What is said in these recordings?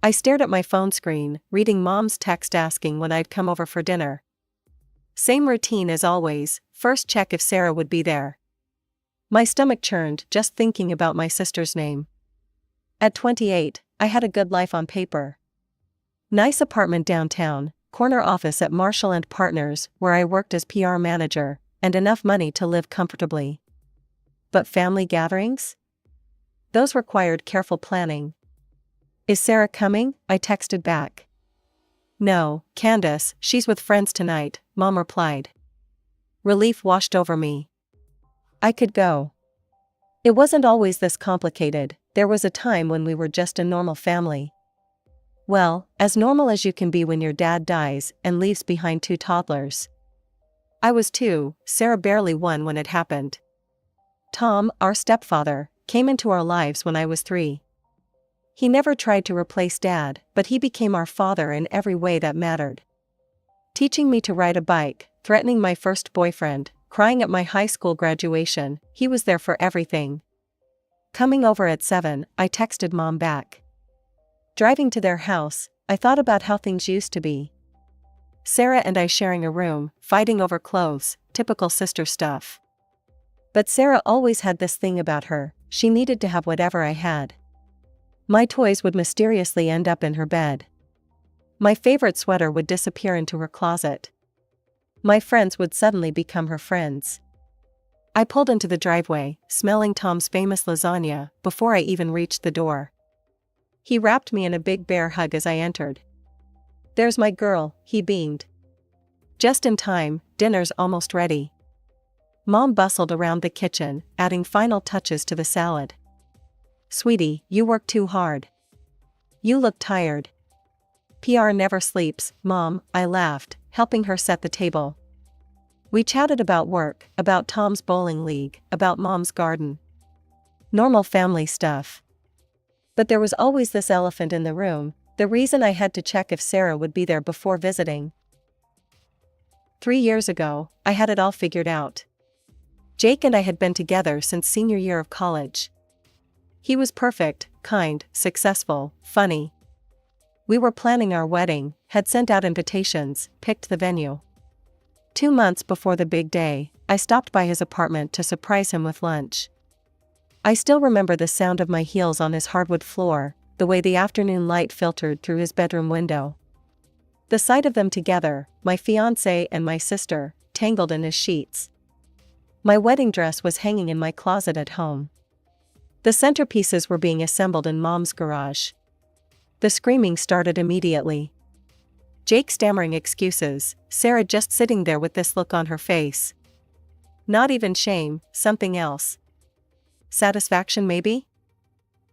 I stared at my phone screen, reading Mom's text asking when I'd come over for dinner. Same routine as always, first check if Sarah would be there. My stomach churned just thinking about my sister's name. At 28, I had a good life on paper. Nice apartment downtown, corner office at Marshall & Partners where I worked as PR manager, and enough money to live comfortably. But family gatherings? Those required careful planning. Is Sarah coming? I texted back. No, Candace, she's with friends tonight, Mom replied. Relief washed over me. I could go. It wasn't always this complicated, there was a time when we were just a normal family. Well, as normal as you can be when your dad dies and leaves behind 2 toddlers. I was 2, Sarah barely 1 when it happened. Tom, our stepfather, came into our lives when I was 3. He never tried to replace Dad, but he became our father in every way that mattered. Teaching me to ride a bike, threatening my first boyfriend, crying at my high school graduation, he was there for everything. Coming over at 7, I texted Mom back. Driving to their house, I thought about how things used to be. Sarah and I sharing a room, fighting over clothes, typical sister stuff. But Sarah always had this thing about her, she needed to have whatever I had. My toys would mysteriously end up in her bed. My favorite sweater would disappear into her closet. My friends would suddenly become her friends. I pulled into the driveway, smelling Tom's famous lasagna, before I even reached the door. He wrapped me in a big bear hug as I entered. There's my girl, he beamed. Just in time, dinner's almost ready. Mom bustled around the kitchen, adding final touches to the salad. Sweetie, you work too hard. You look tired. PR never sleeps, Mom, I laughed, helping her set the table. We chatted about work, about Tom's bowling league, about Mom's garden. Normal family stuff. But there was always this elephant in the room, the reason I had to check if Sarah would be there before visiting. 3 years ago, I had it all figured out. Jake and I had been together since senior year of college. He was perfect, kind, successful, funny. We were planning our wedding, had sent out invitations, picked the venue. 2 months before the big day, I stopped by his apartment to surprise him with lunch. I still remember the sound of my heels on his hardwood floor, the way the afternoon light filtered through his bedroom window. The sight of them together, my fiancé and my sister, tangled in his sheets. My wedding dress was hanging in my closet at home. The centerpieces were being assembled in Mom's garage. The screaming started immediately. Jake stammering excuses, Sarah just sitting there with this look on her face. Not even shame, something else. Satisfaction maybe?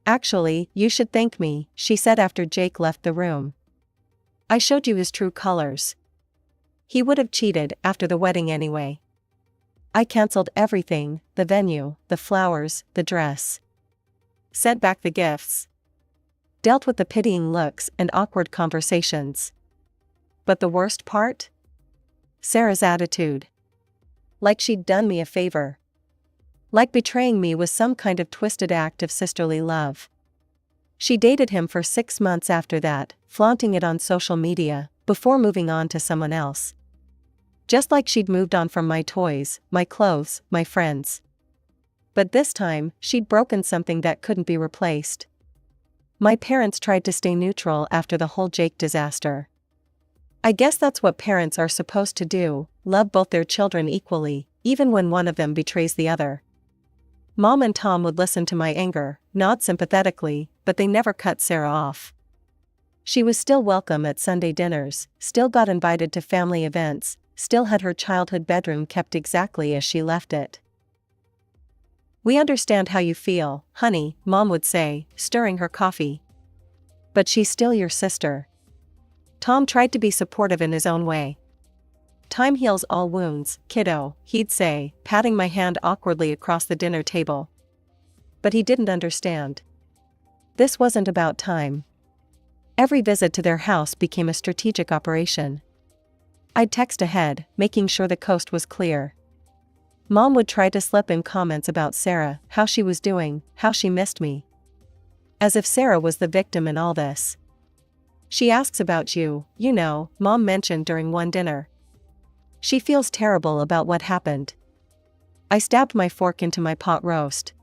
Actually, you should thank me, she said after Jake left the room. I showed you his true colors. He would have cheated after the wedding anyway. I canceled everything, the venue, the flowers, the dress. Sent back the gifts. Dealt with the pitying looks and awkward conversations. But the worst part? Sarah's attitude. Like she'd done me a favor. Like betraying me was some kind of twisted act of sisterly love. She dated him for 6 months after that, flaunting it on social media, before moving on to someone else. Just like she'd moved on from my toys, my clothes, my friends. But this time, she'd broken something that couldn't be replaced. My parents tried to stay neutral after the whole Jake disaster. I guess that's what parents are supposed to do, love both their children equally, even when one of them betrays the other. Mom and Tom would listen to my anger, nod sympathetically, but they never cut Sarah off. She was still welcome at Sunday dinners, still got invited to family events, still had her childhood bedroom kept exactly as she left it. We understand how you feel, honey, Mom would say, stirring her coffee. But she's still your sister. Tom tried to be supportive in his own way. Time heals all wounds, kiddo, he'd say, patting my hand awkwardly across the dinner table. But he didn't understand. This wasn't about time. Every visit to their house became a strategic operation. I'd text ahead, making sure the coast was clear. Mom would try to slip in comments about Sarah, how she was doing, how she missed me. As if Sarah was the victim in all this. She asks about you, Mom mentioned during one dinner. She feels terrible about what happened. I stabbed my fork into my pot roast.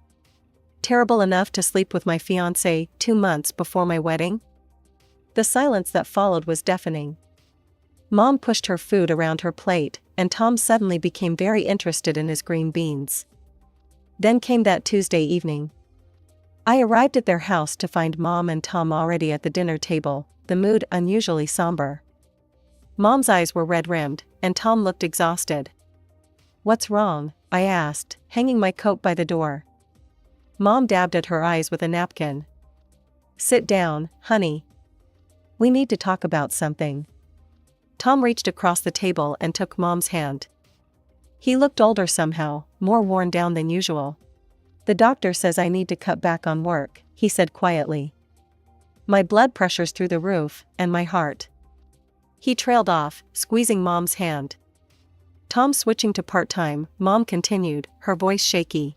Terrible enough to sleep with my fiancé 2 months before my wedding? The silence that followed was deafening. Mom pushed her food around her plate, and Tom suddenly became very interested in his green beans. Then came that Tuesday evening. I arrived at their house to find Mom and Tom already at the dinner table, the mood unusually somber. Mom's eyes were red-rimmed, and Tom looked exhausted. "What's wrong?" I asked, hanging my coat by the door. Mom dabbed at her eyes with a napkin. "Sit down, honey. We need to talk about something." Tom reached across the table and took Mom's hand. He looked older somehow, more worn down than usual. "The doctor says I need to cut back on work," he said quietly. "My blood pressure's through the roof, and my heart." He trailed off, squeezing Mom's hand. Tom switching to part-time, Mom continued, her voice shaky.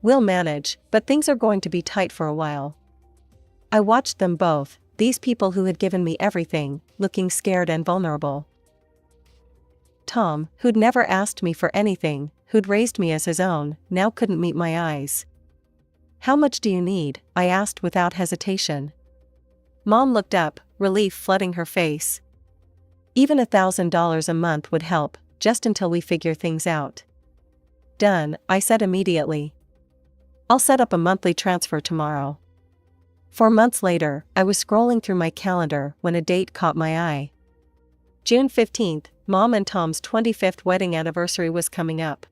"We'll manage, but things are going to be tight for a while." I watched them both, these people who had given me everything, looking scared and vulnerable. Tom, who'd never asked me for anything, who'd raised me as his own, now couldn't meet my eyes. "How much do you need?" I asked without hesitation. Mom looked up, relief flooding her face. "Even $1,000 a month would help, just until we figure things out." "Done," I said immediately. "I'll set up a monthly transfer tomorrow." 4 months later, I was scrolling through my calendar when a date caught my eye. June 15th, Mom and Tom's 25th wedding anniversary was coming up.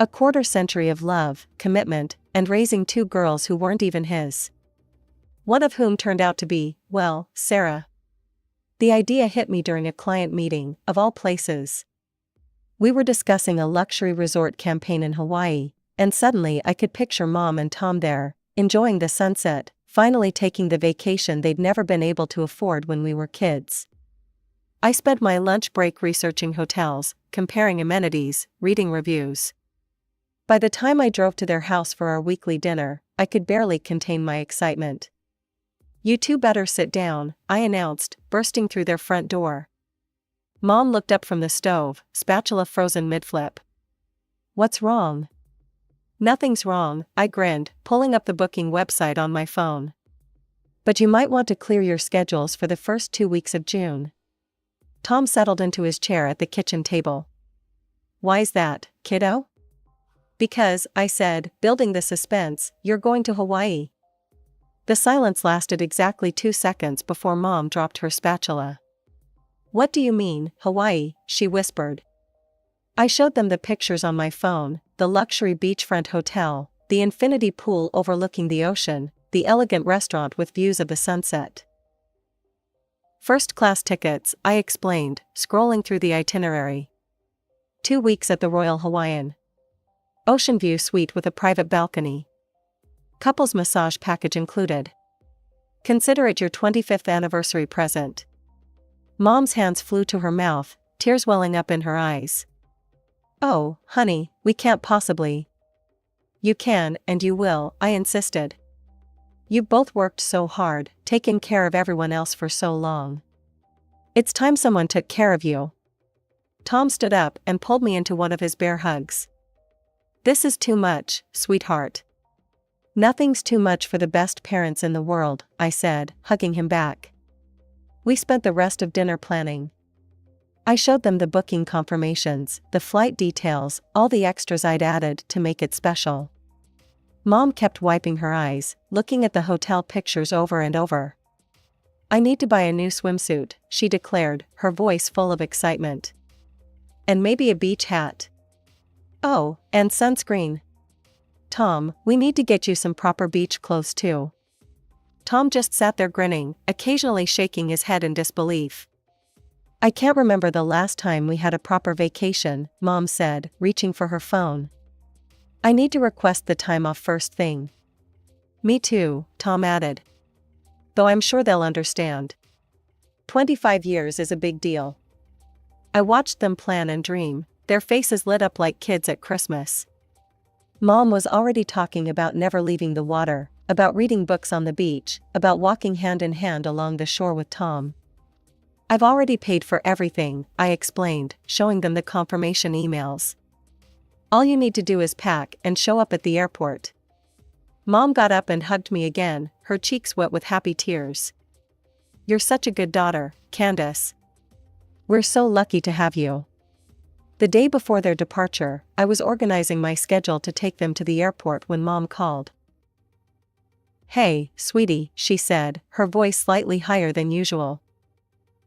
A quarter-century of love, commitment, and raising 2 girls who weren't even his. One of whom turned out to be, well, Sarah. The idea hit me during a client meeting, of all places. We were discussing a luxury resort campaign in Hawaii, and suddenly I could picture Mom and Tom there, enjoying the sunset, finally taking the vacation they'd never been able to afford when we were kids. I spent my lunch break researching hotels, comparing amenities, reading reviews. By the time I drove to their house for our weekly dinner, I could barely contain my excitement. "You two better sit down," I announced, bursting through their front door. Mom looked up from the stove, spatula frozen mid-flip. "What's wrong?" "Nothing's wrong," I grinned, pulling up the booking website on my phone. "But you might want to clear your schedules for the first 2 weeks of June." Tom settled into his chair at the kitchen table. "Why's that, kiddo?" "Because," I said, building the suspense, "you're going to Hawaii." The silence lasted exactly 2 seconds before Mom dropped her spatula. "What do you mean, Hawaii?" she whispered. I showed them the pictures on my phone, the luxury beachfront hotel, the infinity pool overlooking the ocean, the elegant restaurant with views of the sunset. "First-class tickets," I explained, scrolling through the itinerary. 2 weeks at the Royal Hawaiian. Ocean view suite with a private balcony. Couples massage package included. Consider it your 25th anniversary present. Mom's hands flew to her mouth, tears welling up in her eyes. "Oh, honey, we can't possibly." "You can, and you will," I insisted. "You've both worked so hard, taken care of everyone else for so long. It's time someone took care of you." Tom stood up and pulled me into one of his bear hugs. "This is too much, sweetheart." "Nothing's too much for the best parents in the world," I said, hugging him back. We spent the rest of dinner planning. I showed them the booking confirmations, the flight details, all the extras I'd added to make it special. Mom kept wiping her eyes, looking at the hotel pictures over and over. "I need to buy a new swimsuit," she declared, her voice full of excitement. "And maybe a beach hat. Oh, and sunscreen. Tom, we need to get you some proper beach clothes too." Tom just sat there grinning, occasionally shaking his head in disbelief. "I can't remember the last time we had a proper vacation," Mom said, reaching for her phone. "I need to request the time off first thing." "Me too," Tom added. "Though I'm sure they'll understand. 25 years is a big deal." I watched them plan and dream, their faces lit up like kids at Christmas. Mom was already talking about never leaving the water, about reading books on the beach, about walking hand in hand along the shore with Tom. I've already paid for everything, I explained, showing them the confirmation emails. All you need to do is pack and show up at the airport. Mom got up and hugged me again, her cheeks wet with happy tears. You're such a good daughter, Candace. We're so lucky to have you. The day before their departure, I was organizing my schedule to take them to the airport when Mom called. Hey, sweetie, she said, her voice slightly higher than usual.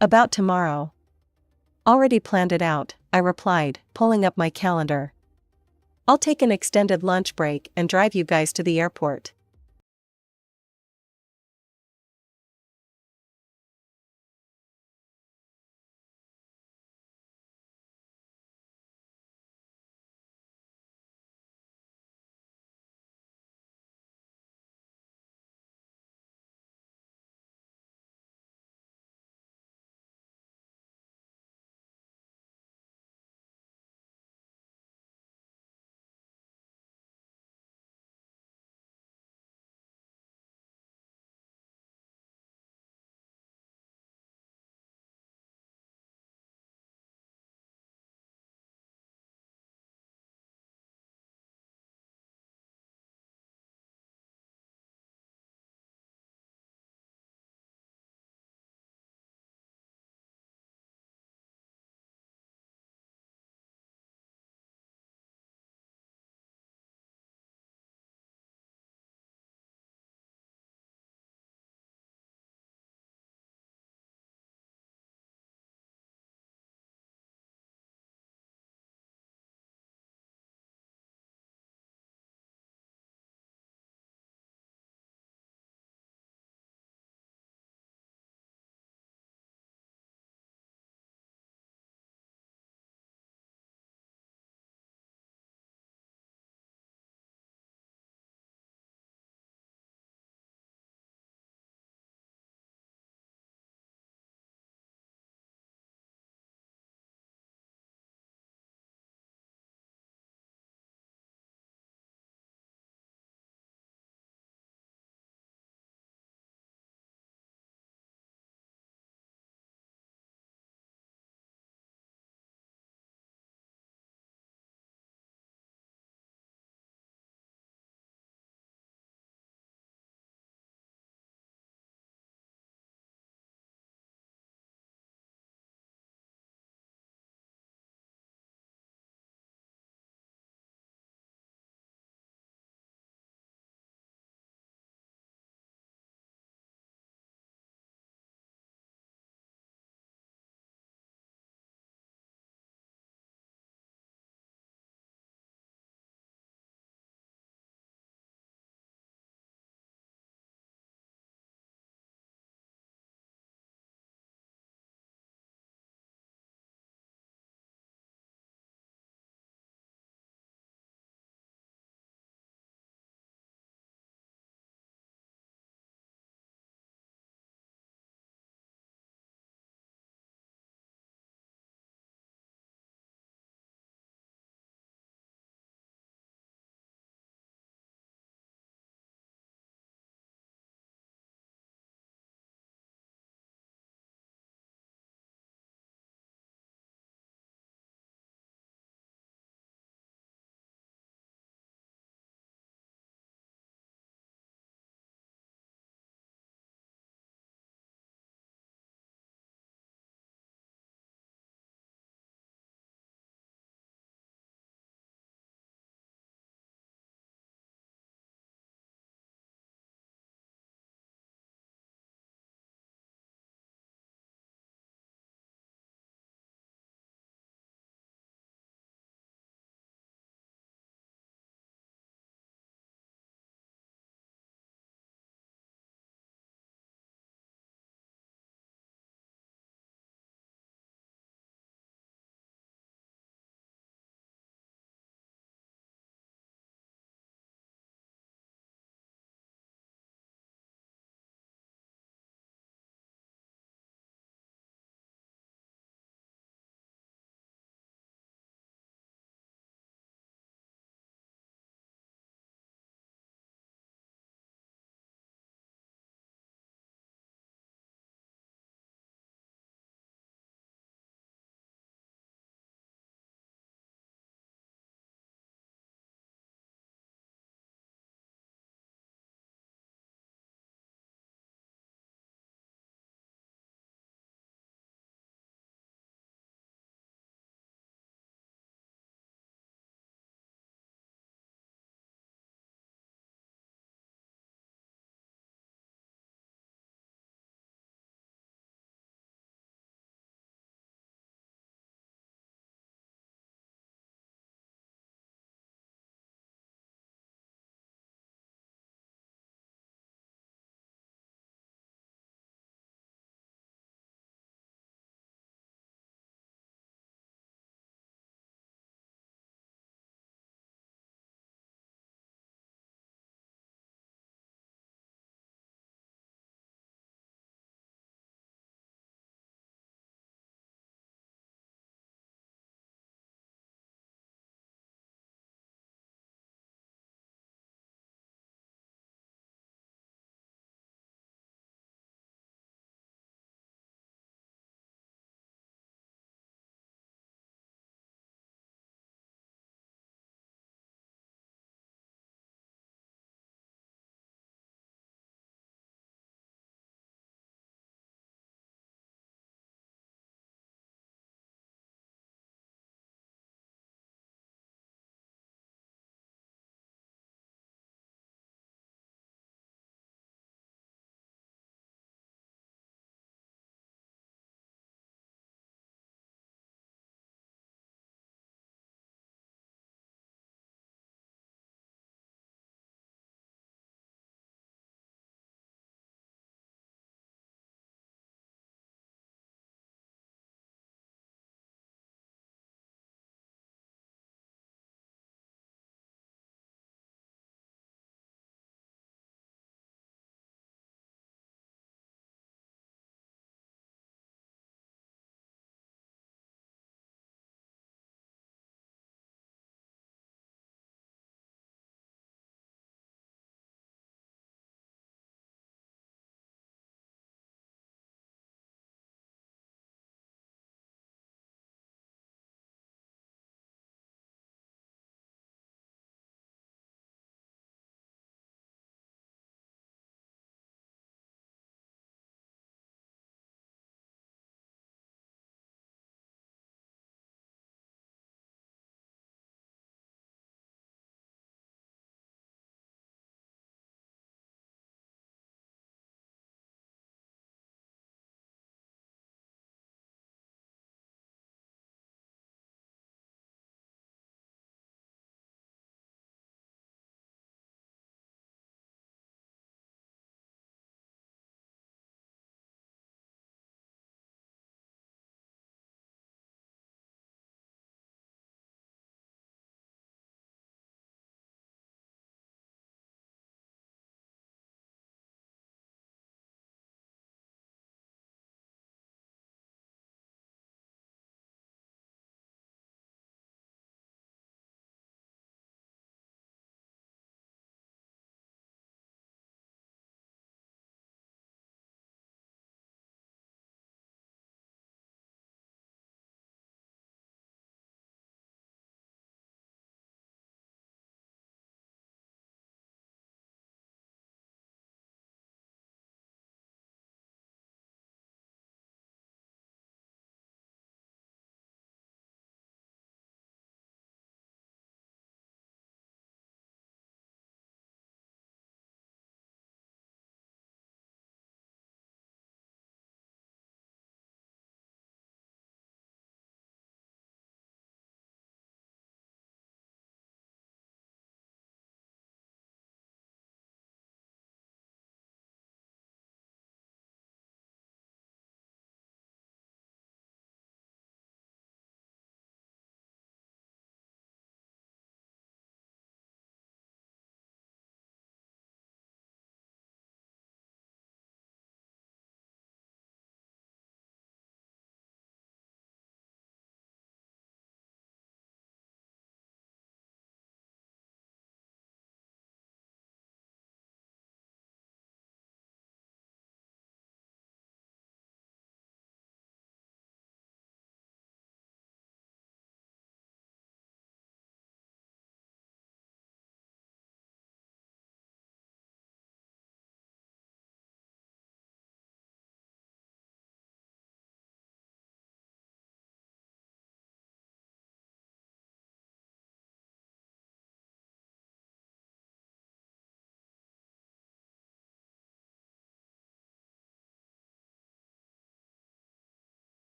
About tomorrow. Already planned it out, I replied, pulling up my calendar. I'll take an extended lunch break and drive you guys to the airport.